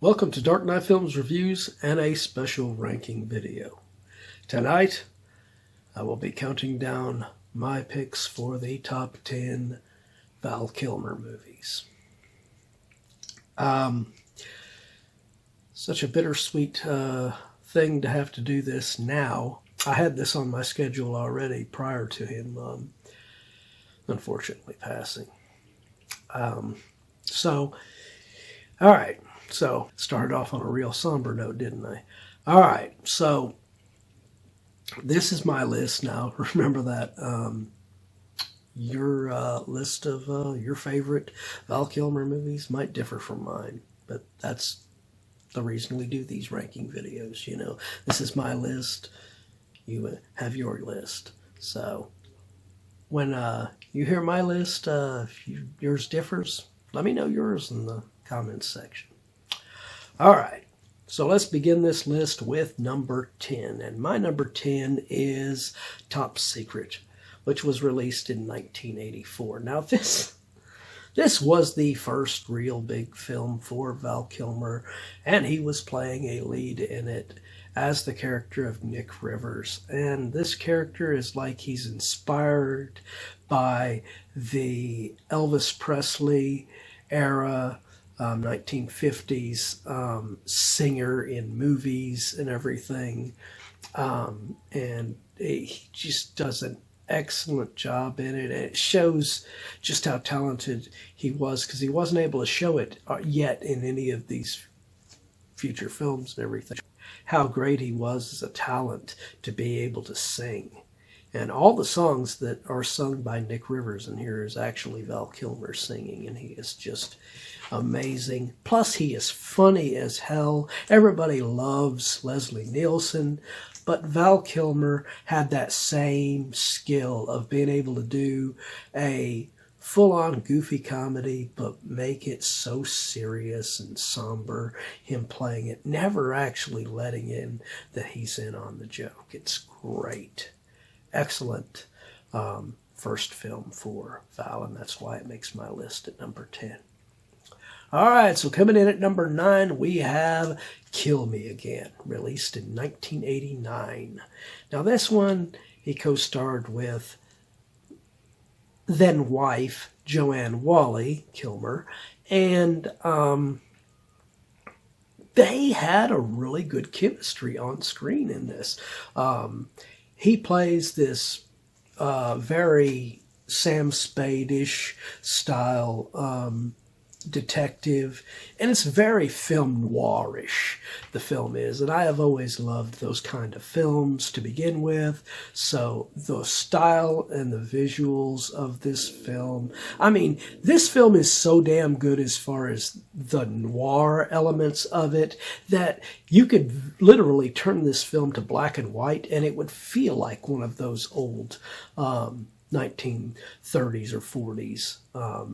Welcome to Dark Knight Films Reviews and a special ranking video. Tonight, I will be counting down my picks for the top 10 Val Kilmer movies. Such a bittersweet thing to have to do this now. I had this on my schedule already prior to him unfortunately passing. So started off on a real somber note, didn't I? All right, so this is my list now. Remember that your list of your favorite Val Kilmer movies might differ from mine, but that's the reason we do these ranking videos. You know, this is my list. You have your list. So when you hear my list, if yours differs, let me know yours in the comments section. All right, so let's begin this list with number 10. And my number 10 is Top Secret, which was released in 1984. Now, this was the first real big film for Val Kilmer, and he was playing a lead in it as the character of Nick Rivers. And this character is like he's inspired by the Elvis Presley era 1950s singer in movies and everything. And he just does an excellent job in it. And it shows just how talented he was, because he wasn't able to show it yet in any of these future films and everything. How great he was as a talent to be able to sing. And all the songs that are sung by Nick Rivers in here is actually Val Kilmer singing, and he is just amazing. Plus, he is funny as hell. Everybody loves Leslie Nielsen, but Val Kilmer had that same skill of being able to do a full-on goofy comedy, but make it so serious and somber, him playing it, never actually letting in that he's in on the joke. It's great. Excellent first film for Val, and that's why it makes my list at number 10. All right, so coming in at number 9, we have Kill Me Again, released in 1989. Now, this one, he co-starred with then-wife Joanne Whalley Kilmer, and they had a really good chemistry on screen in this. He plays this very Sam Spade-ish style detective, and it's very film noirish, the film is, and I have always loved those kind of films to begin with. So the style and the visuals of this film, I mean, this film is so damn good as far as the noir elements of it that you could literally turn this film to black and white and it would feel like one of those old 1930s or 40s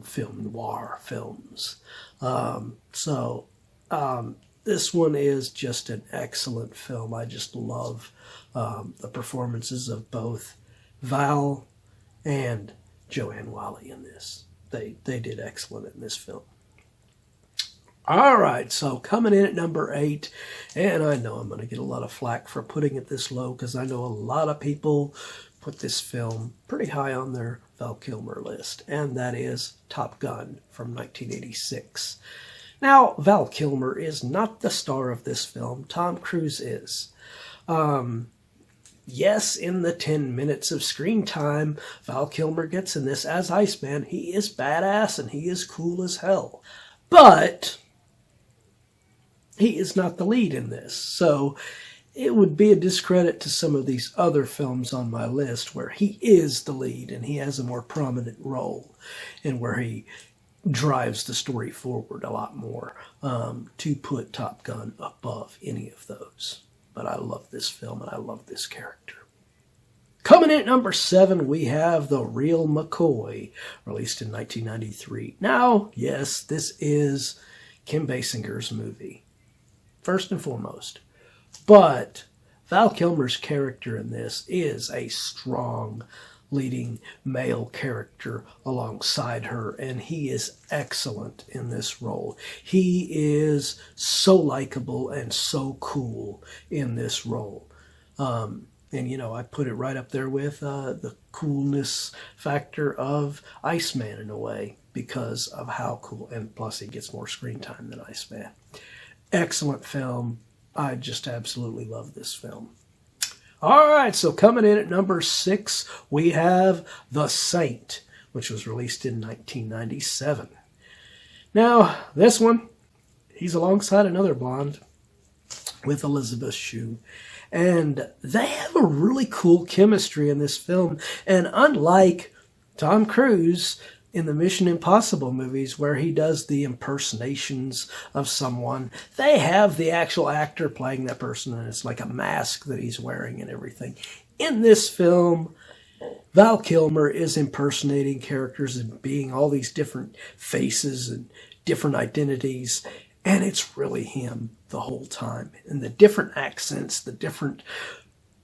film noir films. This one is just an excellent film. I just love the performances of both Val and Joanne Whalley in this. They did excellent in this film. All right, so coming in at number 8, and I know I'm going to get a lot of flack for putting it this low, because I know a lot of people put this film pretty high on their Val Kilmer list, and that is Top Gun from 1986. Now, Val Kilmer is not the star of this film. Tom Cruise is. Yes, in the 10 minutes of screen time Val Kilmer gets in this as Iceman, he is badass and he is cool as hell. But he is not the lead in this, so it would be a discredit to some of these other films on my list where he is the lead and he has a more prominent role and where he drives the story forward a lot more, to put Top Gun above any of those. But I love this film and I love this character. Coming in at number 7, we have The Real McCoy, released in 1993. Now, yes, this is Kim Basinger's movie, first and foremost. But Val Kilmer's character in this is a strong leading male character alongside her, and he is excellent in this role. He is so likable and so cool in this role. And, you know, I put it right up there with the coolness factor of Iceman in a way, because of how cool, and plus he gets more screen time than Iceman. Excellent film. I just absolutely love this film. All right, so coming in at number 6, we have The Saint, which was released in 1997. Now, this one, he's alongside another blonde with Elizabeth Shue. And they have a really cool chemistry in this film. And unlike Tom Cruise in the Mission Impossible movies, where he does the impersonations of someone, they have the actual actor playing that person, and it's like a mask that he's wearing and everything. In this film, Val Kilmer is impersonating characters and being all these different faces and different identities. And it's really him the whole time. And the different accents, the different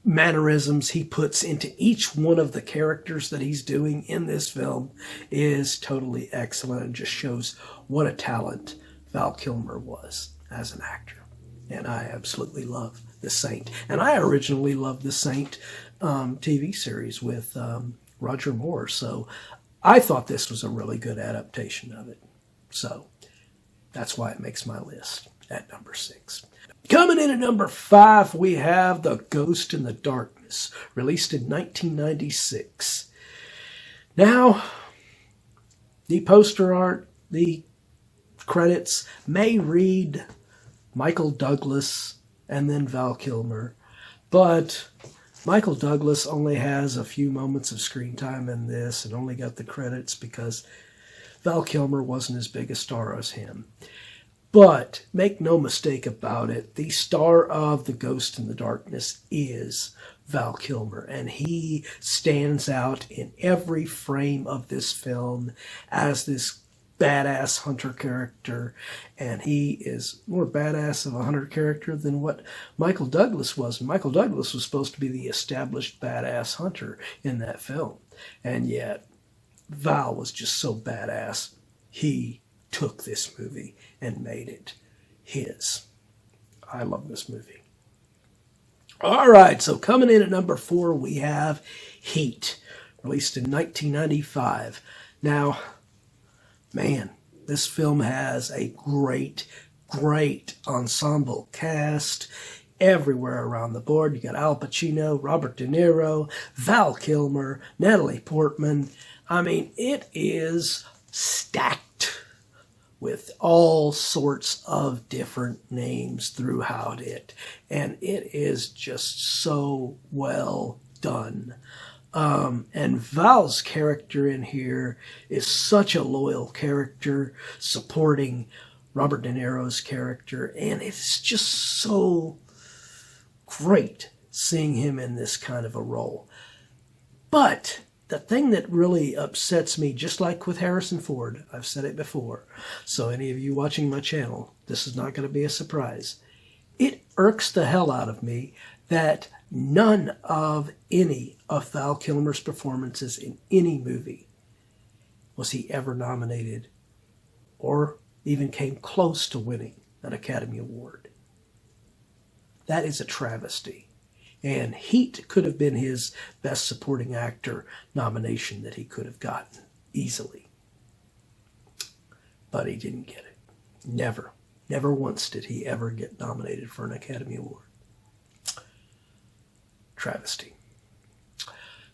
mannerisms he puts into each one of the characters that he's doing in this film is totally excellent, and just shows what a talent Val Kilmer was as an actor. And I absolutely love The Saint. And I originally loved The Saint TV series with Roger Moore. So I thought this was a really good adaptation of it. So that's why it makes my list at number 6. Coming in at number 5, we have The Ghost in the Darkness, released in 1996. Now, the poster art, the credits may read Michael Douglas and then Val Kilmer, but Michael Douglas only has a few moments of screen time in this and only got the credits because Val Kilmer wasn't as big a star as him. But make no mistake about it, the star of The Ghost in the Darkness is Val Kilmer, and he stands out in every frame of this film as this badass hunter character, and he is more badass of a hunter character than what Michael Douglas was. And Michael Douglas was supposed to be the established badass hunter in that film, and yet Val was just so badass, he took this movie and made it his. I love this movie. All right, so coming in at number 4, we have Heat, released in 1995. Now, man, this film has a great ensemble cast everywhere around the board. You got Al Pacino, Robert De Niro, Val Kilmer, Natalie Portman. I mean, it is stacked with all sorts of different names throughout it. And it is just so well done. And Val's character in here is such a loyal character, supporting Robert De Niro's character. And it's just so great seeing him in this kind of a role. But the thing that really upsets me, just like with Harrison Ford, I've said it before, so any of you watching my channel, this is not going to be a surprise. It irks the hell out of me that none of any of Val Kilmer's performances in any movie was he ever nominated or even came close to winning an Academy Award. That is a travesty. And Heat could have been his Best Supporting Actor nomination that he could have gotten easily. But he didn't get it. Never. Never once did he ever get nominated for an Academy Award. Travesty.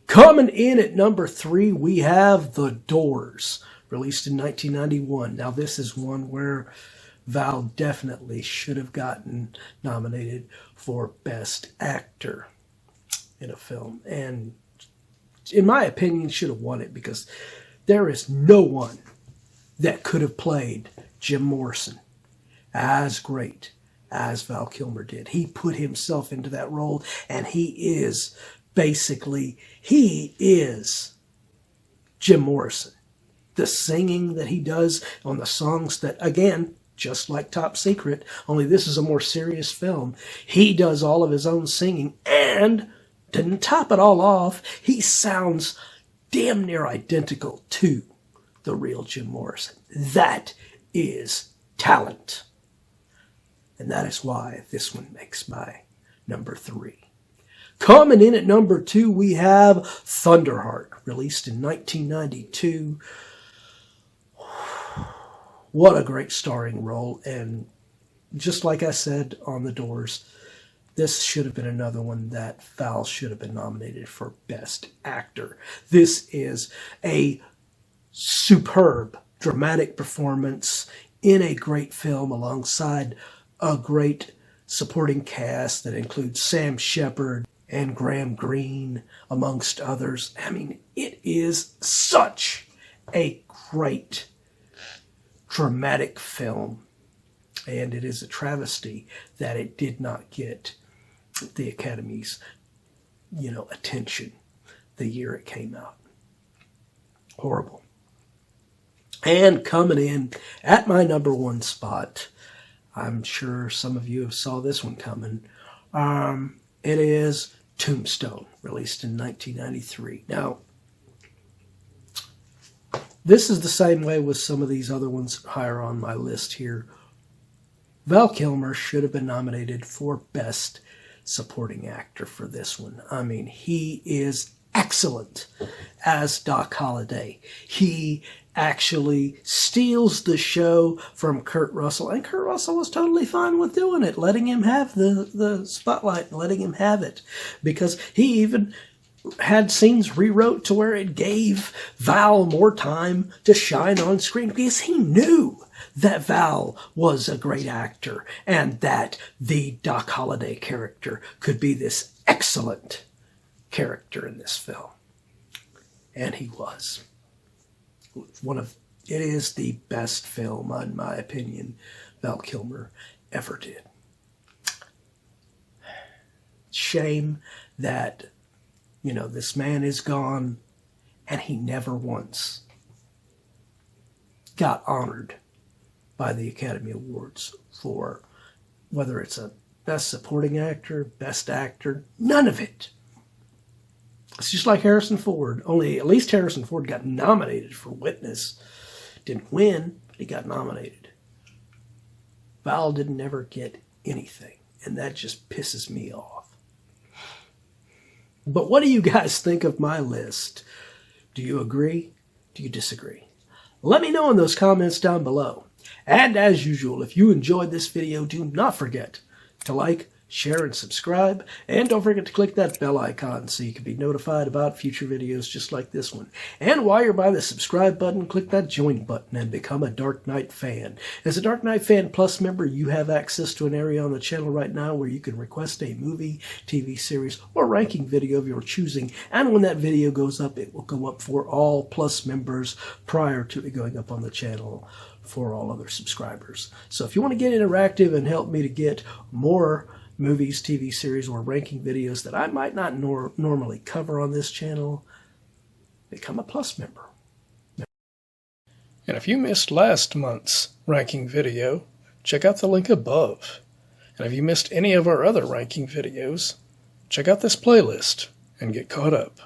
Coming in at number 3, we have The Doors, released in 1991. Now, this is one where Val definitely should have gotten nominated for Best Actor in a film. And in my opinion, should have won it, because there is no one that could have played Jim Morrison as great as Val Kilmer did. He put himself into that role, and he is Jim Morrison. The singing that he does on the songs that, again, just like Top Secret, only this is a more serious film. He does all of his own singing, and to top it all off, he sounds damn near identical to the real Jim Morrison. That is talent. And that is why this one makes my number 3. Coming in at number 2, we have Thunderheart, released in 1992. What a great starring role. And just like I said on The Doors, this should have been another one that Val should have been nominated for Best Actor. This is a superb, dramatic performance in a great film alongside a great supporting cast that includes Sam Shepard and Graham Greene, amongst others. I mean, it is such a great, dramatic film. And it is a travesty that it did not get the Academy's, attention the year it came out. Horrible. And coming in at my number 1 spot, I'm sure some of you have saw this one coming. It is Tombstone, released in 1993. Now, this is the same way with some of these other ones higher on my list here. Val Kilmer should have been nominated for Best Supporting Actor for this one. I mean, he is excellent as Doc Holliday. He actually steals the show from Kurt Russell, and Kurt Russell was totally fine with doing it, letting him have the spotlight, letting him have it, because he even had scenes rewrote to where it gave Val more time to shine on screen, because he knew that Val was a great actor and that the Doc Holliday character could be this excellent character in this film. And he was. It is the best film, in my opinion, Val Kilmer ever did. Shame that, this man is gone and he never once got honored by the Academy Awards for whether it's a Best Supporting Actor, Best Actor, none of it. It's just like Harrison Ford, only at least Harrison Ford got nominated for Witness. Didn't win, but he got nominated. Val didn't ever get anything, and that just pisses me off. But what do you guys think of my list? Do you agree? Do you disagree? Let me know in those comments down below. And as usual, if you enjoyed this video, do not forget to like, share, and subscribe. And don't forget to click that bell icon so you can be notified about future videos just like this one. And while you're by the subscribe button, click that join button and become a Dark Knight fan. As a Dark Knight Fan Plus member, you have access to an area on the channel right now where you can request a movie, TV series, or ranking video of your choosing. And when that video goes up, it will go up for all Plus members prior to it going up on the channel for all other subscribers. So if you want to get interactive and help me to get more movies, TV series, or ranking videos that I might not normally cover on this channel, become a Plus member. And if you missed last month's ranking video, check out the link above. And if you missed any of our other ranking videos, check out this playlist and get caught up.